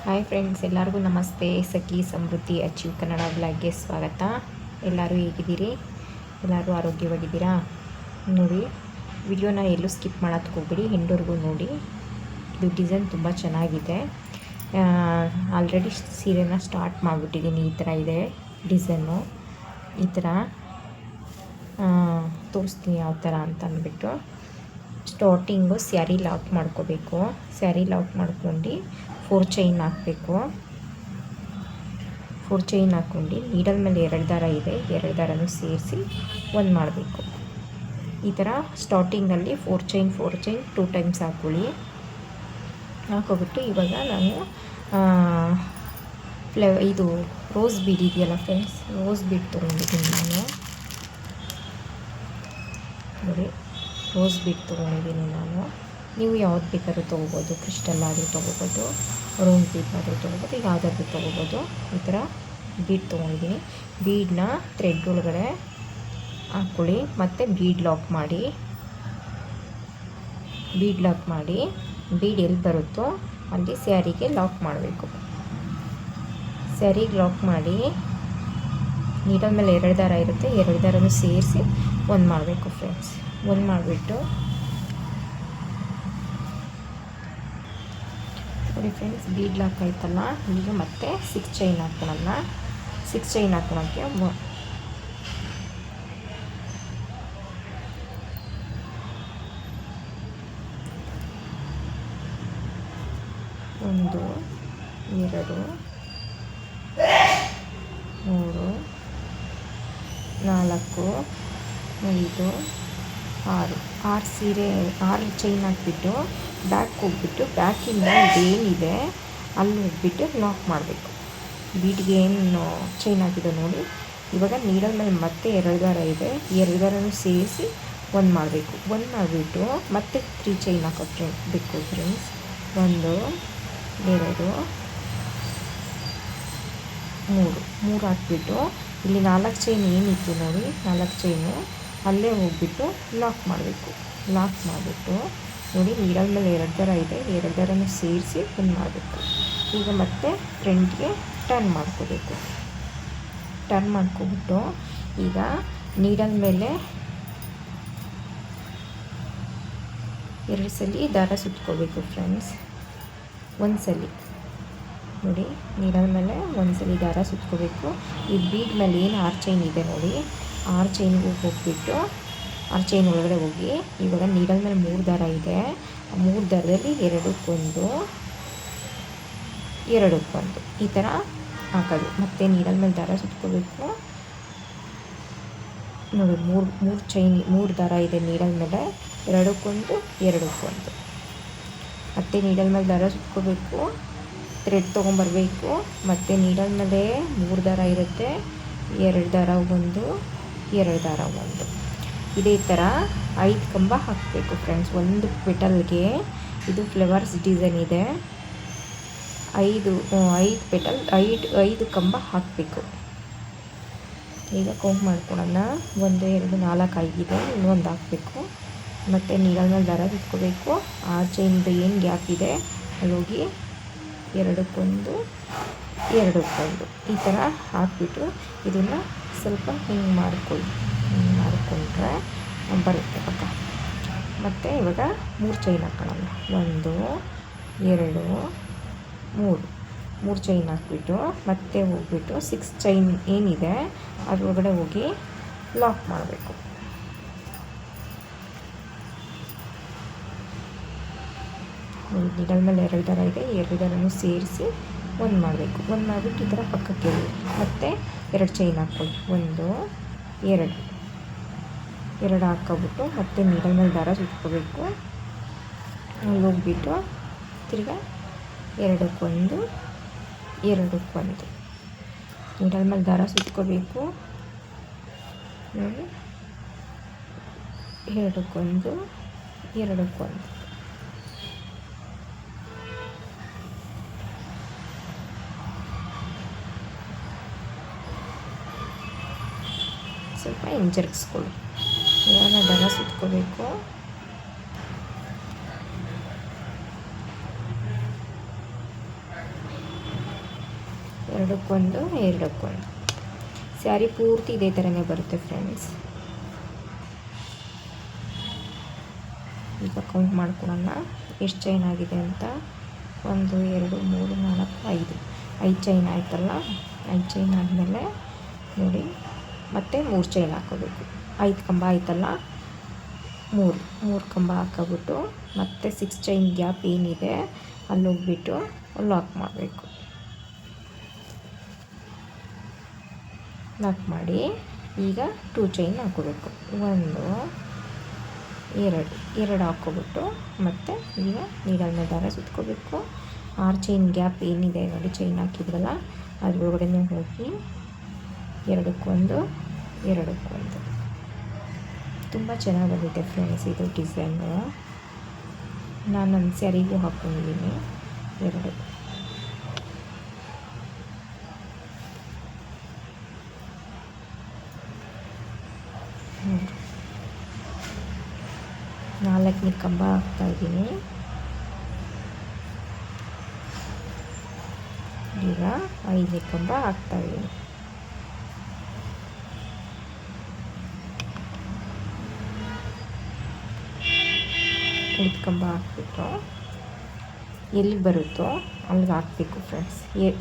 Hi friends, ಎಲ್ಲರಿಗೂ ನಮಸ್ತೆ. ಸಖಿ ಸಮೃದ್ಧಿ achieve Kannada ಬ್ಲಾಗ್ಗೆ ಸ್ವಾಗತ. ಎಲ್ಲರೂ ಹೇಗಿದ್ದೀರಿ? ಎಲ್ಲರೂ ಆರೋಗ್ಯವಾಗಿದ್ದೀರಾ? ನೋಡಿ, ವಿಡಿಯೋನ ಎಲ್ಲೂ ಸ್ಕಿಪ್ ಮಾಡೋದಕ್ಕೆ ಹೋಗ್ಬಿಡಿ, ಎಂಡ್ವರೆಗೂ ನೋಡಿ. ಇದು ಡಿಸೈನ್ ತುಂಬ ಚೆನ್ನಾಗಿದೆ. ಆಲ್ರೆಡಿ ಸೀರೆನ ಸ್ಟಾರ್ಟ್ ಮಾಡಿಬಿಟ್ಟಿದ್ದೀನಿ. ಈ ಥರ ಇದೆ ಡಿಸೈನು. ಈ ಥರ ತೋರಿಸ್ತೀನಿ ಯಾವ ಥರ ಅಂತ ಅಂದ್ಬಿಟ್ಟು. ಸ್ಟಾರ್ಟಿಂಗು ಸ್ಯಾರಿ ಲಾಕ್ ಮಾಡ್ಕೋಬೇಕು. ಸ್ಯಾರಿ ಲಾಕ್ ಮಾಡ್ಕೊಂಡು 4 ಚೈನ್ ಹಾಕಬೇಕು. 4 ಚೈನ್ ಹಾಕ್ಕೊಂಡು ನೀಡಲ್ ಮೇಲೆ 2 ದಾರ ಇದೆ, 2 ದಾರನೂ ಸೇರಿಸಿ ಒಂದು ಮಾಡಬೇಕು. ಈ ಥರ ಸ್ಟಾರ್ಟಿಂಗಲ್ಲಿ 4 ಚೈನ್ 2 ಟೈಮ್ಸ್ ಹಾಕ್ಕೊಳ್ಳಿ. ಹಾಕೋಬಿಟ್ಟು ಇವಾಗ ನಾನು ಇದು ರೋಸ್ ಬೀಡ್ ಇದೆಯಲ್ಲ ಫ್ರೆಂಡ್ಸ್, ರೋಸ್ ಬೀಡ್ ತೊಗೊಂಡಿದ್ದೀನಿ ನಾನು. ನೋಡಿ, ರೋಸ್ ಬೀಡ್ ತೊಗೊಂಡಿದ್ದೀನಿ ನಾನು. ನೀವು ಯಾವ್ದು ಬೇಕಾದ್ರೂ ತೊಗೋಬೋದು. ಕ್ರಿಸ್ಟಲ್ ಆದರೂ ತೊಗೋಬೋದು, ರೌಂಡ್ ಬೀಡ್ ಆದರೂ ತೊಗೋಬೋದು, ಈಗ ಯಾವುದಾದ್ರೂ ತೊಗೋಬೋದು. ಈ ಥರ ಬೀಡ್ ತೊಗೊಂಡಿದ್ದೀನಿ. ಬೀಡನ್ನ ಥ್ರೆಡ್ ಒಳಗಡೆ ಹಾಕ್ಕೊಳ್ಳಿ, ಮತ್ತು ಬೀಡ್ ಲಾಕ್ ಮಾಡಿ. ಬೀಡ್ ಎಲ್ಲಿ ಬರುತ್ತೋ ಅಲ್ಲಿ ಸ್ಯಾರಿಗೆ ಲಾಕ್ ಮಾಡಬೇಕು. ಸ್ಯಾರಿಗೆ ಲಾಕ್ ಮಾಡಿ ನೀಡಲ್ ಮೇಲೆ 2 ದಾರ ಇರುತ್ತೆ, 2 ದಾರನೂ ಸೇರಿಸಿ ಒಂದು ಮಾಡಬೇಕು ಫ್ರೆಂಡ್ಸ್. ಒಂದು ಮಾಡಿಬಿಟ್ಟು ನೋಡಿ ಫ್ರೆಂಡ್ಸ್, ಬೀಡ್ ಲಾಕ್ ಆಯ್ತಲ್ಲ. ಈಗ ಮತ್ತೆ 6 ಚೈನ್ ಹಾಕೋಣ. 6 ಚೈನ್ ಹಾಕೋಣಕ್ಕೆ 1 2 3 4 5 6 ಸೀರೆ 6 ಚೈನ್ ಹಾಕ್ಬಿಟ್ಟು ಬ್ಯಾಕ್ ಹೋಗ್ಬಿಟ್ಟು ಬ್ಯಾಕಿಂದ ಇದೇನಿದೆ ಅಲ್ಲಿ ಹೋಗ್ಬಿಟ್ಟು ಲಾಕ್ ಮಾಡಬೇಕು. ಬೀಡ್ಗೆ ಏನು ಚೈನ್ ಹಾಕಿದೆ ನೋಡಿ. ಇವಾಗ ನೀಡಲ್ ಮೇಲೆ ಮತ್ತೆ 2 ದಾರ ಇದೆ, 2 ದಾರನೂ ಸೇರಿಸಿ ಒಂದು ಮಾಡಬೇಕು. ಒಂದು ಮಾಡಿಬಿಟ್ಟು ಮತ್ತೆ 3 ಚೈನ್ ಹಾಕೋಬೇಕು ಫ್ರೆಂಡ್ಸ್. 1 2 3 ಹಾಕ್ಬಿಟ್ಟು ಇಲ್ಲಿ 4 ಚೈನ್ ಏನಿತ್ತು ನೋಡಿ, 4 ಚೈನು ಅಲ್ಲೇ ಹೋಗ್ಬಿಟ್ಟು ಲಾಕ್ ಮಾಡಬೇಕು. ಲಾಕ್ ಮಾಡಿಬಿಟ್ಟು ನೋಡಿ, ನೀಡಲ್ ಮೇಲೆ 2 ದಾರ ಇದೆ, 2 ದಾರನೂ ಸೇರಿಸಿ ಒಂದು ಮಾಡಬೇಕು. ಈಗ ಮತ್ತೆ ಫ್ರಂಟ್ಗೆ ಟರ್ನ್ ಮಾಡ್ಕೋಬೇಕು. ಟರ್ನ್ ಮಾಡ್ಕೊಬಿಟ್ಟು ಈಗ ನೀಡಲ್ ಮೇಲೆ 2 ಸಲ ದಾರ ಸುತ್ಕೋಬೇಕು ಫ್ರೆಂಡ್ಸ್. ಒಂದು ಸಲ ನೋಡಿ, ನೀಡಲ್ ಮೇಲೆ 1 ಸಲ ದಾರ ಸುತ್ಕೋಬೇಕು. ಈ ಬೀಡ್ ಮೇಲೆ ಏನು 6 ಚೈನ್ ಇದೆ ನೋಡಿ, 6 ಚೈನ್ಗೂ ಹೋಗ್ಬಿಟ್ಟು 6 ಚೈನ್ ಒಳಗಡೆ ಹೋಗಿ ಇವಾಗ ನೀಡಲ್ ಮೇಲೆ 3 ದಾರ ಇದೆ, 3 ದಾರದಲ್ಲಿ 2 ಈ ಥರ ಹಾಕೋದು. ಮತ್ತು ನೀಡಲ್ ಮೇಲೆ ದಾರ ಸುತ್ಕೋಬೇಕು. ನೋಡಿ, 3 ಚೈನ್ 3 ದಾರ ಇದೆ ನೀಡಲ್ ಮೇಲೆ, 2 ಮತ್ತು ನೀಡಲ್ ಮೇಲೆ ದಾರ ಸುತ್ಕೋಬೇಕು. ಥ್ರೆಡ್ ತೊಗೊಂಬರ್ಬೇಕು. ಮತ್ತು ನೀಡಲ್ ಮೇಲೆ 3 ದಾರ ಇರುತ್ತೆ, 2 ದಾರ 2 ದಾರ ಇದೇ ಥರ 5 ಕಂಬ ಹಾಕಬೇಕು ಫ್ರೆಂಡ್ಸ್. ಒಂದು ಪೆಟಲ್ಗೆ ಇದು ಫ್ಲವರ್ಸ್ ಡಿಸೈನ್ ಇದೆ. 5 ಪೆಟಲ್ 5 ಕಂಬ ಹಾಕಬೇಕು. ಈಗ ಕೌಂಟ್ ಮಾಡ್ಕೊಳ್ಳೋಣ. 1 2 4 ಆಗಿದೆ, ಇನ್ನೊಂದು ಹಾಕಬೇಕು. ಮತ್ತು ನೀಡಲ್ ಮೇಲೆ ದಾರ ಸುತ್ಕೋಬೇಕು. 6 ಚೈನ್ದು ಏನು ಗ್ಯಾಪ್ ಇದೆ ಅಲ್ಲೋಗಿ 2 ಈ ಥರ ಹಾಕ್ಬಿಟ್ಟು ಇದನ್ನು ಸ್ವಲ್ಪ ಹಿಂಗೆ ಮಾಡಿಕೊಂಡ್ರೆ ಬರುತ್ತೆ ಪಕ್ಕ. ಮತ್ತು ಇವಾಗ 3 ಚೈನ್ ಹಾಕೋಣ. 1 2 3 ಚೈನ್ ಹಾಕ್ಬಿಟ್ಟು ಮತ್ತೆ ಹೋಗ್ಬಿಟ್ಟು 6 ಚೈನ್ ಏನಿದೆ ಅದರೊಳಗಡೆ ಹೋಗಿ ಲಾಕ್ ಮಾಡಬೇಕು. ನೀಡಲ್ ಮೇಲೆ 2 ದಾರ ಇದೆ, 2 ದಾರನೂ ಸೇರಿಸಿ ಒಂದು ಮಾಡಬೇಕು. ಒಂದು ಮಾಡಿಬಿಟ್ಟು ಈ ಥರ ಪಕ್ಕಕ್ಕೆ ಮತ್ತು 2 ಚೈನ್ ಹಾಕ್ಕೊಳ್ಳಿ. 1 2 ಹಾಕ್ಕೊಬಿಟ್ಟು ಮತ್ತು ನೀಡಲ್ ಮೇಲೆ ದಾರ ಸುತ್ಕೋಬೇಕು. ಅಲ್ಲಿ ಹೋಗ್ಬಿಟ್ಟು ತಿರ್ಗಾ 2 ನೀಡಲ್ ಮೇಲೆ ದಾರ ಸುತ್ಕೋಬೇಕು. ನೋಡಿ, 2 ಸ್ವಲ್ಪ ಹಿಂಜರಿಸ್ಕೊಳ್ಳಿ. ಇವಾಗ ದಾರ ಸುತ್ಕೋಬೇಕು. ಎರಡಕ್ಕೊಂದು ಎರಡಕ್ಕೊಂದು. ಸ್ಯಾರಿ ಪೂರ್ತಿ ಇದೇ ಥರನೇ ಬರುತ್ತೆ ಫ್ರೆಂಡ್ಸ್. ಈಗ ಕೌಂಟ್ ಮಾಡ್ಕೊಳ್ಳೋಣ ಎಷ್ಟು ಚೈನ್ ಆಗಿದೆ ಅಂತ. 1 2 3 4 5 ಚೈನ್ ಆಯ್ತಲ್ಲ. 5 ಚೈನ್ ಆದಮೇಲೆ ನೋಡಿ ಮತ್ತೆ 3 ಚೈನ್ ಹಾಕೋಬೇಕು. 5 ಕಂಬ ಆಯ್ತಲ್ಲ, 3 ಕಂಬ ಹಾಕೋಬಿಟ್ಟು ಮತ್ತೆ 6 ಚೈನ್ ಗ್ಯಾಪ್ ಏನಿದೆ ಅಲ್ಲಿ ಹೋಗ್ಬಿಟ್ಟು ಲಾಕ್ ಮಾಡಬೇಕು. ಲಾಕ್ ಮಾಡಿ ಈಗ 2 ಚೈನ್ ಹಾಕೋಬೇಕು. 1 2 ಹಾಕ್ಕೊಬಿಟ್ಟು ಮತ್ತೆ ಈಗ ನೀಡಲ್ ಮೇಲೆ ದಾರ ಸುತ್ಕೋಬೇಕು. 6 ಚೈನ್ ಗ್ಯಾಪ್ ಏನಿದೆ ನೋಡಿ, ಚೈನ್ ಹಾಕಿದ್ರಲ್ಲ ಅದ್ರೊಳಗಡೆ ಹೋಗಿ ಎರಡಕ್ಕೊಂದು ಎರಡಕ್ಕೊಂದು. ತುಂಬ ಚೆನ್ನಾಗಿ ಬಂದಿದೆ ಫ್ರೆಂಡ್ಸ್ ಇದು ಡಿಸೈನು. ನಾನು ನನ್ನ ಸ್ಯಾರಿಗೂ ಹಾಕ್ಕೊಂಡಿದ್ದೀನಿ 2. 4ನೇ ಕಂಬ ಹಾಕ್ತಾಯಿದ್ದೀನಿ. ಈಗ 5ನೇ ಕಂಬ ಹಾಕ್ತಾಯಿದ್ದೀನಿ. 5 ಕಂಬ ಹಾಕ್ಬಿಟ್ಟು ಎಲ್ಲಿ ಬರುತ್ತೋ ಅಲ್ಲಿಗೆ ಹಾಕಬೇಕು ಫ್ರೆಂಡ್ಸ್.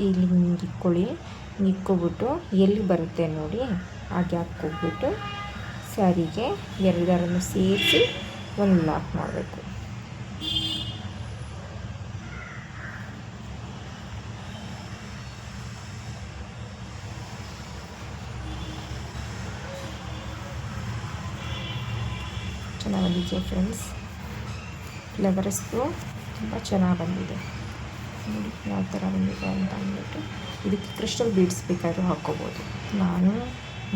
ಇಲ್ಲಿ ಹಿಂಗೆ ಇಟ್ಕೊಳ್ಳಿ. ಇಟ್ಕೊಬಿಟ್ಟು ಎಲ್ಲಿ ಬರುತ್ತೆ ನೋಡಿ ಆ ಗ್ಯಾಪ್ಗೆ ಹೋಗ್ಬಿಟ್ಟು ಸ್ಯಾರಿಗೆ 2 ದಾರನೂ ಸೇರಿಸಿ ಒಂದು ಲಾಕ್ ಮಾಡಬೇಕು. ಚೆನ್ನಾಗಿ ಬಂದಿದೆ ಫ್ರೆಂಡ್ಸ್. ಫ್ಲವರ್ಸ್ದು ತುಂಬ ಚೆನ್ನಾಗಿ ಬಂದಿದೆ ನೋಡಿ ಯಾವ ಥರ ಬಂದಿದೆ ಅಂತ ಅಂದ್ಬಿಟ್ಟು. ಇದಕ್ಕೆ ಕ್ರಿಸ್ಟಲ್ ಬೀಡ್ಸ್ ಬೇಕಾದರೂ ಹಾಕ್ಕೋಬೋದು. ನಾನು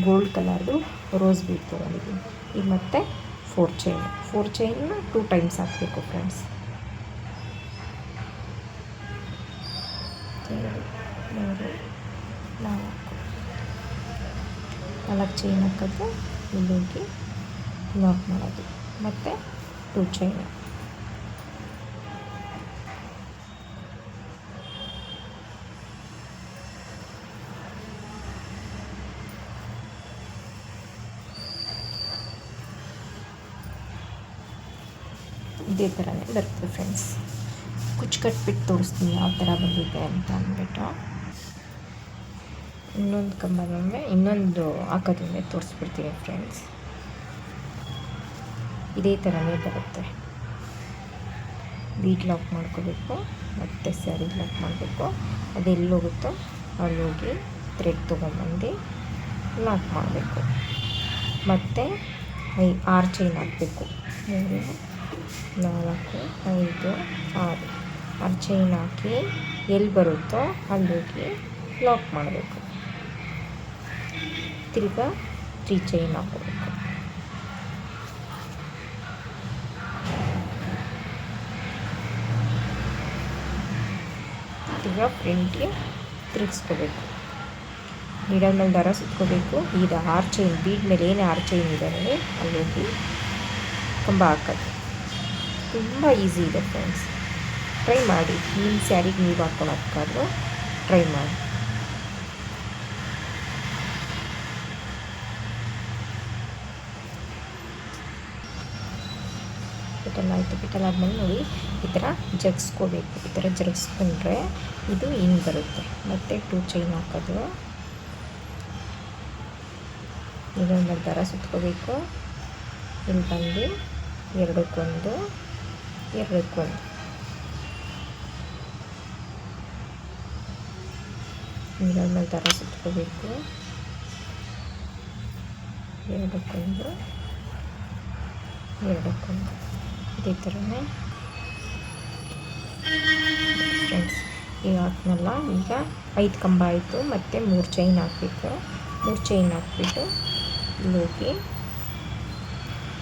ಗೋಲ್ಡ್ ಕಲರ್ದು ರೋಸ್ ಬೀಡ್ ತೊಗೊಂಡಿದ್ದೀನಿ. ಈಗ ಮತ್ತೆ 4 ಚೈನ್ನ 2 ಟೈಮ್ಸ್ ಹಾಕಬೇಕು ಫ್ರೆಂಡ್ಸ್. 2 3 4 ಚೈನ್ ಹಾಕೋದು, ಇಲ್ಲೋಗಿ ಲಾಕ್ ಮಾಡೋದು, ಮತ್ತು 2 ಚೈನ್. ಇದೇ ಥರನೇ ಬರುತ್ತೆ ಫ್ರೆಂಡ್ಸ್. ಕುಚ್ಚು ಕಟ್ಬಿಟ್ಟು ತೋರಿಸ್ತೀನಿ ಯಾವ ಥರ ಬಂದಿದೆ ಅಂತ ಅಂದ್ಬಿಟ್ಟು. ಇನ್ನೊಂದು ಕಂಬನೊಮ್ಮೆ ಇನ್ನೊಂದು ಹಾಕೋದೊಮ್ಮೆ ತೋರಿಸ್ಬಿಡ್ತೀನಿ ಫ್ರೆಂಡ್ಸ್. ಇದೇ ಥರನೇ ಬರುತ್ತೆ. ಬೀಡ್ ಲಾಕ್ ಮಾಡ್ಕೋಬೇಕು, ಮತ್ತು ಸ್ಯಾರಿ ಲಾಕ್ ಮಾಡಬೇಕು. ಅದೆಲ್ಲಿ ಹೋಗುತ್ತೋ ಅಲ್ಲಿ ಹೋಗಿ ಥ್ರೆಡ್ ತೊಗೊಂಬಂದು ಲಾಕ್ ಮಾಡಬೇಕು. ಮತ್ತು 6 ಚೈನ್ ಹಾಕಬೇಕು. 3 4 5 6 6 ಚೈನ್ ಹಾಕಿ ಎಲ್ಲಿ ಬರುತ್ತೋ ಅಲ್ಲಿ ಹೋಗಿ ಲಾಕ್ ಮಾಡಬೇಕು. ತಿರ್ಗಾ 3 ಚೈನ್ ಹಾಕೋಬೇಕು. ತಿರ್ಗಾ ಫ್ರಂಟ್ಗೆ ತಿರುಗಿಸ್ಕೋಬೇಕು. ನೀಡಲ್ ಮೇಲೆ ದಾರ ಸುತ್ಕೋಬೇಕು. ಈಗ 6 ಚೈನ್ ಬೀಡ್ ಮೇಲೆ ಏನು 6 ಚೈನ್ ಇದೆ ನೋಡಿ ಅಲ್ಲಿ ಹೋಗಿ ಕಂಬ ಹಾಕೋದು. ತುಂಬ ಈಸಿ ಇದೆ ಫ್ರೆಂಡ್ಸ್. ಟ್ರೈ ಮಾಡಿ. ನಿಮ್ಮ ಸ್ಯಾರಿಗೆ ನೀವು ಹಾಕ್ಕೊಳಕ್ಕಾದ್ರೂ ಟ್ರೈ ಮಾಡಿ. ಪಿಟಲ್ ಆಯಿತು. ಪಿಟಲ್ ಆದಮೇಲೆ ನೋಡಿ ಈ ಥರ ಜಗ್ಸ್ಕೋಬೇಕು. ಈ ಥರ ಜಗ್ಸ್ಕೊಂಡ್ರೆ ಇದು ಹಿಂಗೆ ಬರುತ್ತೆ. ಮತ್ತು 2 ಚೈನ್ ಹಾಕೋದು. ಇದೊಂದು ದಾರ ಸುತ್ಕೋಬೇಕು. ಇಲ್ಲಿ ಬಂದು ಎರಡಕ್ಕೊಂದು ಇದೊಂದು ದಾರ ಸುತ್ಕೋಬೇಕು. ಎರಡಕ್ಕೊಂದು ಇದೇ ಥರನೇ ಫ್ರೆಂಡ್ಸ್. ಈಗ ಹಾಕ್ನಲ್ಲ, ಈಗ 5 ಕಂಬ ಆಯಿತು. ಮತ್ತು 3 ಚೈನ್ ಹಾಕಬೇಕು. 3 ಚೈನ್ ಹಾಕ್ಬಿಟ್ಟು ಇಲ್ಲೋಗಿ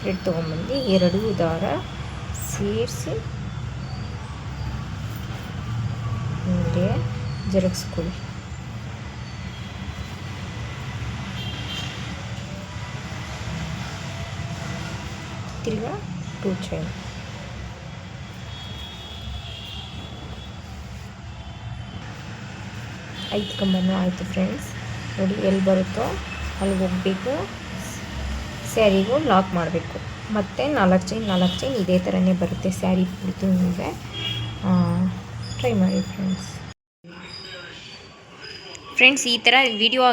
ಥ್ರೆಡ್ ತೊಗೊಂಬಂದು 2 ದಾರ ಸೇರಿಸಿ ಹಿಂಗೆ ಜರುಗಿಸ್ಕೊಳ್ಳಿ. ತಿರ್ಗಾ 2 ಚೈನ್. 5 ಕಂಬನೂ ಆಯಿತು ಫ್ರೆಂಡ್ಸ್. ನೋಡಿ ಎಲ್ಲಿ ಬರುತ್ತೋ ಅಲ್ಲಿಗೆ ಹೋಗಬೇಕು. ಸ್ಯಾರಿಗೂ ಲಾಕ್ ಮಾಡಬೇಕು. ಮತ್ತು 4 ಚೈನ್ ಇದೇ ಥರನೇ ಬರುತ್ತೆ ಸ್ಯಾರಿ ಪೂರ್ತಿ ನಿಮಗೆ. ಟ್ರೈ ಮಾಡಿ ಫ್ರೆಂಡ್ಸ್. ಈ ಥರ ವಿಡಿಯೋ